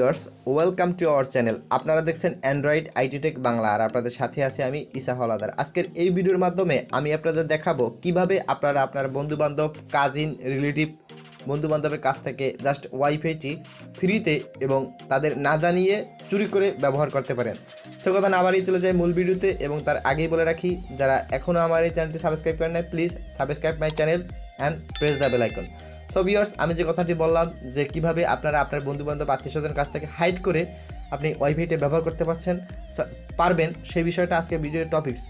Viewers welcome to our channel. আপনারা দেখছেন Android IT take Bangla, আর আপনাদের সাথে আছি আমি ঈশা হলাদার। আজকের এই ভিডিওর মাধ্যমে আমি আপনাদের দেখাবো কিভাবে আপনারা আপনার বন্ধুবান্ধব, কাজিন, রিলেটিভ, বন্ধুবান্ধবের কাছ থেকে জাস্ট ওয়াইফাইটি ফ্রিতে এবং তাদের না জানিয়ে চুরি করে ব্যবহার করতে পারেন। সে কথা না বাড়িয়ে চলে যায় মূল ভিডিওতে, এবং তার আগেই বলে রাখি, যারা এখনও আমার এই চ্যানেলটি সাবস্ক্রাইব করেন না, please subscribe my channel and press the bell icon. So viewers, আমি যে কথাটি বললাম যে কিভাবে আপনারা আপনার বন্ধুবান্ধব, আত্মীয়স্বজনের কাছ থেকে হাইড করে আপনি ওয়াইফাইটা ব্যবহার করতে পারবেন, সেই বিষয়টা আজকে ভিডিওর টপিকস।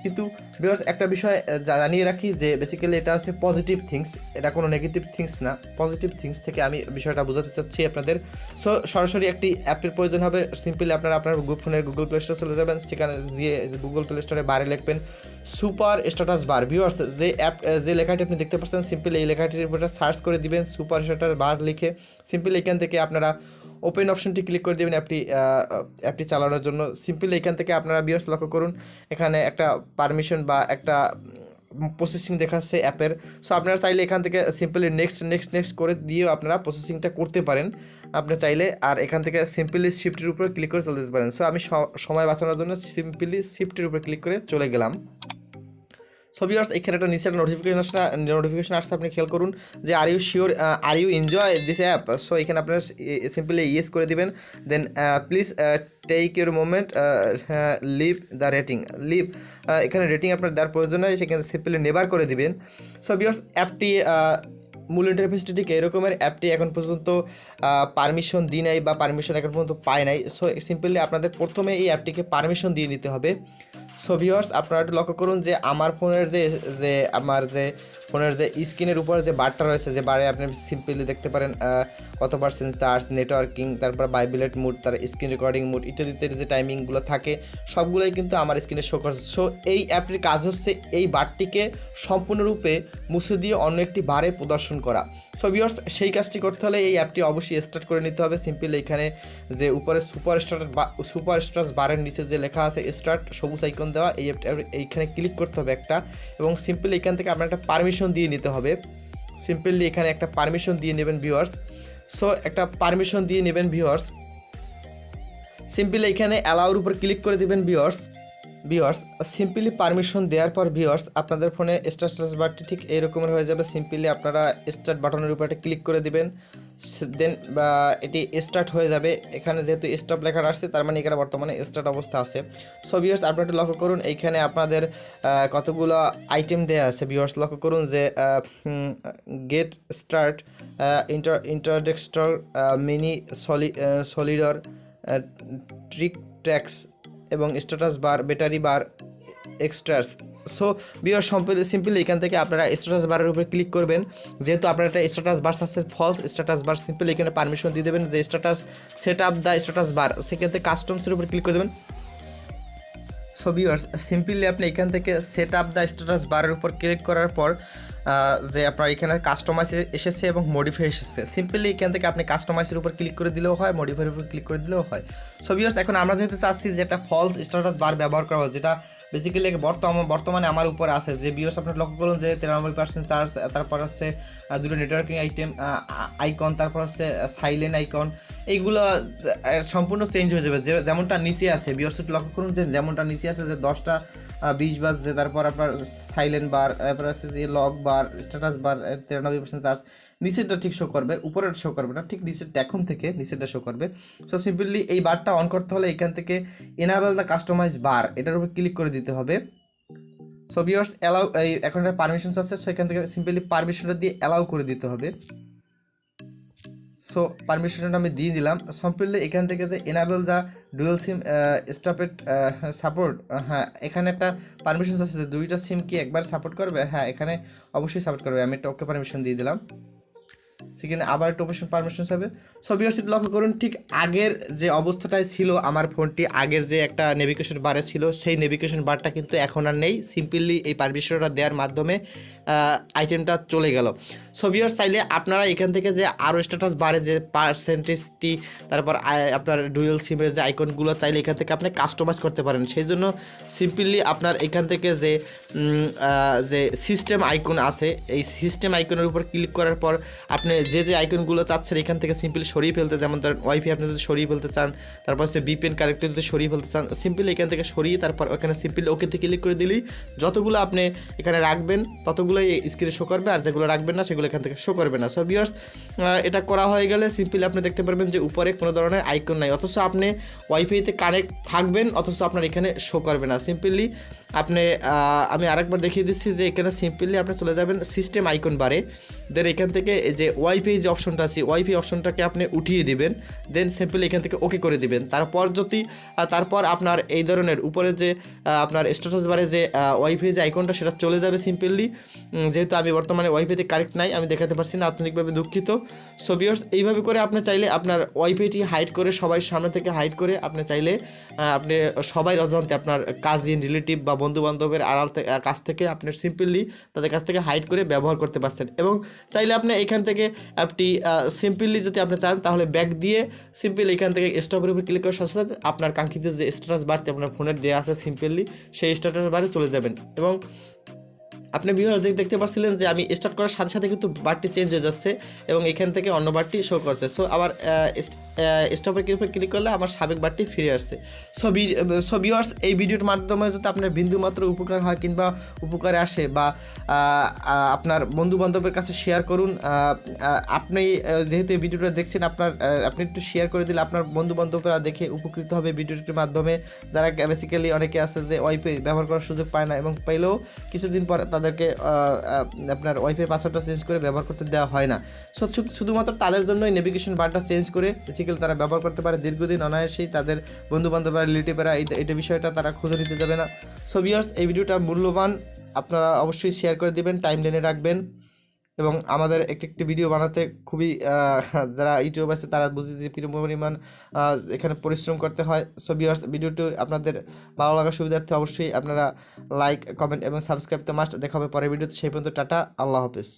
কিন্তু ভিউয়ার্স, একটা বিষয় জানিয়ে রাখি যে বেসিক্যালি এটা হচ্ছে পজিটিভ থিংস, এটা কোনো নেগেটিভ থিংস না। পজিটিভ থিংস থেকে আমি বিষয়টা বোঝাতে চাচ্ছি আপনাদের। সো সরাসরি একটি অ্যাপের প্রয়োজন হবে। সিম্পলি আপনারা আপনার ফোনের গুগল প্লে স্টোরে চলে যাবেন, সেখানে গিয়ে গুগল প্লে স্টোরে বারে লিখবেন সুপার স্ট্যাটাস বার। ভিউয়ার্স, যে অ্যাপ যে লেখাটি আপনি দেখতে পাচ্ছেন, সিম্পলি এই লেখাটির উপরে সার্চ করে দিবেন সুপার স্ট্যাটাস বার লিখে। সিম্পলি এখান থেকে আপনারা ওপেন অপশনটি ক্লিক করে দেবেন অ্যাপটি চালানোর জন্য। সিম্পলি এখান থেকে আপনারা ভিউয়ার্স লক্ষ্য করুন, এখানে একটা পারমিশন বা একটা প্রসেসিং দেখাচ্ছে অ্যাপের। সো আপনারা চাইলে এখান থেকে সিম্পলি নেক্সট করে দিয়েও আপনারা প্রসেসিংটা করতে পারেন আপনি চাইলে। আর এখান থেকে সিম্পলি শিফটের উপর ক্লিক করে চলে যেতে পারেন। সো আমি সময় বাঁচানোর জন্য সিম্পলি শিফটের উপর ক্লিক করে চলে গেলাম। সো ভিউয়ার্স, এখানে একটা নিচে নোটিফিকেশন আসছে, আপনি খেয়াল করুন যে are you enjoy this app. So এখানে আপনারা সিম্পলি ইয়েস করে দিবেন। Then please take your moment, leave the rating, এখানে রেটিং আপনার দেওয়ার প্রয়োজন হয়, সেখানে সিম্পলি নেভার করে দিবেন। সো ভিউয়ার্স, অ্যাপটি মূল ইন্টারফেসটি ঠিক এরকমের। অ্যাপটি এখন পর্যন্ত পারমিশন দিই নাই বা পারমিশন এখন পর্যন্ত পায় নাই। সো সিম্পলি আপনাদের প্রথমে এই অ্যাপটিকে পারমিশন দিয়ে নিতে হবে। সো ভিউয়ার্স, আপনারা একটু লক্ষ্য করুন যে আমার ফোনের যে স্ক্রিনের উপর যে বারটা রয়েছে, যে বারে আপনি সিম্পলি দেখতে পারেন কত % চার্জ, নেটওয়ার্কিং, তারপর ভাইব্রেট মুড, তার স্ক্রিন রেকর্ডিং মুড ইত্যাদি যে টাইমিংগুলো থাকে সবগুলোই কিন্তু আমার স্ক্রিনে শো করছে। সো এই অ্যাপটির কাজ হচ্ছে এই বারটিকে সম্পূর্ণরূপে মুছে দিয়ে অন্য একটি বারে প্রদর্শন করা। সো ভিউয়ার্স, সেই কাজটি করতে হলে এই অ্যাপটি অবশ্যই স্টার্ট করে নিতে হবে। সিম্পলি এখানে যে উপরে সুপার স্ট্যাটাস বারের নিচে যে লেখা আছে স্টার্ট, সবুজ আইকন দেওয়া, এইখানে ক্লিক করতে হবে একটা, এবং সিম্পলি এখান থেকে আপনার একটা পারমিশন দিয়ে নিতে হবে। সিম্পলি এখানে একটা পারমিশন দিয়ে নেবেন ভিউয়ার্স। সো একটা পারমিশন দিয়ে নেবেন ভিউয়ার্স। সিম্পলি এখানে অ্যালাউর উপর ক্লিক করে দেবেন ভিউয়ার্স। সিম্পলি পারমিশন দেওয়ার পর ভিউয়ার্স, আপনাদের ফোনে স্ট্যাটাস বারটি ঠিক এইরকমের হয়ে যাবে। সিম্পলি আপনারা স্টার্ট বাটনের উপর ক্লিক করে দিবেন। দেন এটি স্টার্ট হয়ে যাবে। এখানে যেহেতু স্টপ লেখা আসছে, তার মানে এখানে বর্তমানে স্টার্ট অবস্থা আছে। সো ভিউয়ার্স, আপনারা একটু লক্ষ্য করুন, এইখানে আপনাদের কতগুলো আইটেম দেওয়া আছে। ভিউয়ার্স লক্ষ্য করুন যে গেট স্টার্ট, ইন্টারডেক্সটর, মিনি সলিডর, ট্রিক ট্যাক্স এবং status bar, battery bar, extras. So viewers, simply এখান থেকে আপনারা স্ট্যাটাস বারের উপরে ক্লিক করবেন। যেহেতু আপনার একটা স্ট্যাটাস বার আছে ফলস স্ট্যাটাস বার, সিম্পলি এখানে পারমিশন দিয়ে দেবেন যে status set up the status bar, সেখান থেকে কাস্টমসের উপর ক্লিক করে দেবেন। সো ভিউয়ার্স, সিম্পলি আপনি এখান থেকে সেট আপ দ্য স্ট্যাটাস বারের উপর ক্লিক করার পর যে আপনার এখানে কাস্টমাইজ এসেছে এবং মডিফাই এসেছে। সিম্পলি এখান থেকে আপনি কাস্টমাইজের উপর ক্লিক করে দিলেও হয়, মডিফাইয়ের উপর ক্লিক করে দিলেও হয়। সো ভিউয়ার্স, এখন আমরা যেহেতু চাচ্ছি যে একটা ফলস স্ট্যাটাস বার ব্যবহার করা হয়, যেটা বেসিক্যালি বর্তমানে আমার উপরে আছে, যে ভিউয়ার্স আপনি লক্ষ্য করুন যে 93% চার্জ, তারপর হচ্ছে দুটো নেটওয়ার্কিং আইকন, তারপর হচ্ছে সাইলেন্ট আইকন, এইগুলো সম্পূর্ণ চেঞ্জ হয়ে যাবে। যেমনটা নিচে আছে ভিউয়ার্স লক্ষ্য করুন যে যেমনটা নিচে আছে যে 10টা 20 বাজছে, তারপর আপনার সাইলেন্ট বার, তারপর আছে যে লক বার, স্ট্যাটাস বার 93% চার্জ, নিচেরটা ঠিক শো করবে, উপরের শো করবে না, ঠিক নিচেরটা এখন থেকে নিচেরটা শো করবে। সো সিম্পলি এই বারটা অন করতে হলে এখান থেকে এনাবেল দ্য কাস্টমাইজ বার, এটার উপর ক্লিক করে দিতে হবে। সো ভিউয়ার্স, অ্যালাউ, এখন একটা পারমিশন আছে, সেখান থেকে সিম্পলি পারমিশনটা দিয়ে অ্যালাউ করে দিতে হবে। সো পারমিশনটা আমি দিয়ে দিলাম। সিম্পলি এখান থেকে যে enable the dual SIM stopped support, হ্যাঁ এখানে একটা পারমিশন আছে যে 2টা সিম কি একবার সাপোর্ট করবে, হ্যাঁ এখানে অবশ্যই সাপোর্ট করবে। আমি একটা ওকে পারমিশন দিয়ে দিলাম, সেখানে আবার একটা পারমিশন হবে। সো ভিউয়ার্স, লক্ষ্য করুন ঠিক আগের যে অবস্থাটায় ছিল আমার ফোনটি, আগের যে একটা নেভিগেশন বারে ছিল, সেই নেভিগেশন বারটা কিন্তু এখন আর নেই। সিম্পলি এই পারমিশনটা দেওয়ার মাধ্যমে আইটেমটা চলে গেল। সো ভিউয়ার্স, চাইলে আপনারা এখান থেকে যে আরও স্ট্যাটাস বারে যে পার্সেন্টেজটি, তারপর আপনার ডুয়েল সিমের যে আইকনগুলো চাইলে এখান থেকে আপনি কাস্টমাইজ করতে পারেন। সেই জন্য সিম্পলি আপনার এখান থেকে যে সিস্টেম আইকন আছে, এই সিস্টেম আইকনের উপর ক্লিক করার পর আপনি যে আইকনগুলো চাচ্ছেন এখান থেকে সিম্পলি সরিয়ে ফেলতে, যেমন ধরেন ওয়াইফাই আপনি যদি সরিয়ে ফেলতে চান, তারপর হচ্ছে ভিপিএন কানেক্টর যদি সরিয়ে ফেলতে চান, সিম্পলি এখান থেকে সরিয়ে তারপর ওখানে সিম্পলি ওকেতে ক্লিক করে দিলেই যতগুলো আপনি এখানে রাখবেন ততগুলোই স্ক্রিনে শো করবে, আর যেগুলো রাখবেন না সেগুলো এখান থেকে শো করবে না। সো ভিউয়ার্স, এটা করা হয়ে গেলে সিম্পলি আপনি দেখতে পারবেন যে উপরে কোনো ধরনের আইকন নাই, অথচ আপনি ওয়াইফাইতে কানেক্ট থাকবেন অথচ আপনার এখানে শো করবে না। সিম্পলি আপনি আমি আরেকবার দেখিয়ে দিচ্ছি যে এখানে সিম্পলি আপনি চলে যাবেন সিস্টেম আইকন বারে, দেন এখান থেকে যে ওয়াইফাই যে অপশনটা আছে ওয়াইফাই অপশনটাকে আপনি উঠিয়ে দিবেন, দেন সিম্পলি এখান থেকে ওকে করে দিবেন। তারপর আপনার এই ধরনের উপরে যে আপনার স্ট্যাটাস বারে যে ওয়াইফাই যে আইকনটা সেটা চলে যাবে সিম্পলি। যেহেতু আমি বর্তমানে ওয়াইফাইতে কানেক্ট নাই আমি দেখাতে পারছি না, আধুনিকভাবে দুঃখিত। সো ভিউয়ার্স, এইভাবে করে আপনি চাইলে আপনার ওয়াইফাইটি হাইড করে সবাই সামনে থেকে হাইড করে আপনি চাইলে আপনি সবাই অজান্তে আপনার কাজিন রিলেটিভ বা বন্ধু বান্ধবের কাছ থেকে আপনি সিম্পলি তাদের কাছ থেকে হাইড করে ব্যবহার করতে পারছেন। এবং চাইলে আপনি এখান থেকে আপনি সিম্পলি যদি আপনি চান তাহলে ব্যাক দিয়ে সিম্পলি এখান থেকে স্টপের উপর ক্লিক করার সাথে সাথে আপনার কাঙ্ক্ষিত যে স্ট্যাটাস বারটি আপনার ফোনের দেওয়া আছে সিম্পলি সেই স্ট্যাটাস বারে চলে যাবেন। এবং আপনি ভিউয়ার্স দেখতে পাচ্ছিলেন যে আমি স্টার্ট করার সাথে সাথে কিন্তু বারটি চেঞ্জ হয়ে যাচ্ছে এবং এখান থেকে অন্য বারটি শো করছে। সো আবার স্টপের ক্লিক করলে আমার সাবেক বারটি ফিরে আসছে। সো ভিউয়ার্স, এই ভিডিওর মাধ্যমে যদি আপনার বিন্দুমাত্র উপকার হয় কিংবা উপকারে আসে বা আপনার বন্ধু বান্ধবের কাছে শেয়ার করুন। আপনি যেহেতু এই ভিডিওটা দেখছেন আপনি একটু শেয়ার করে দিলে আপনার বন্ধু বান্ধবরা দেখে উপকৃত হবে ভিডিওটির মাধ্যমে। যারা বেসিক্যালি অনেকে আছে যে ওয়াইফাই ব্যবহার করার সুযোগ পায় না এবং পাইলেও কিছুদিন পর তাদেরকে আপনার ওয়াইফাই পাসওয়ার্ডটা চেঞ্জ করে ব্যবহার করতে দেওয়া হয় না। সো শুধুমাত্র তাদের জন্যই নেভিগেশন বারটা চেঞ্জ করে বেসিক্যালি তারা ব্যবহার করতে পারে দীর্ঘদিন অনায়াসেই, তাদের বন্ধু বান্ধবরা রিলেটিভরা এটা বিষয়টা তারা খুঁজে নিতে যাবে না। সো ভিউয়ার্স, এই ভিডিওটা মূল্যবান, আপনারা অবশ্যই শেয়ার করে দিবেন, টাইম লাইনে রাখবেন। এবং আমাদের একটি ভিডিও বানাতে খুবই যারা ইউটিউব আছে তারা বুঝে যে কিরকম পরিমাণ এখানে পরিশ্রম করতে হয়। সো ভিউয়ার্স, ভিডিওটি আপনাদের ভালো লাগার সুবিধার্থে অবশ্যই আপনারা লাইক, কমেন্ট এবং সাবস্ক্রাইব তো মাস্ট। দেখা হবে পরের ভিডিওতে, সেই পর্যন্ত টাটা, আল্লাহ হাফেজ।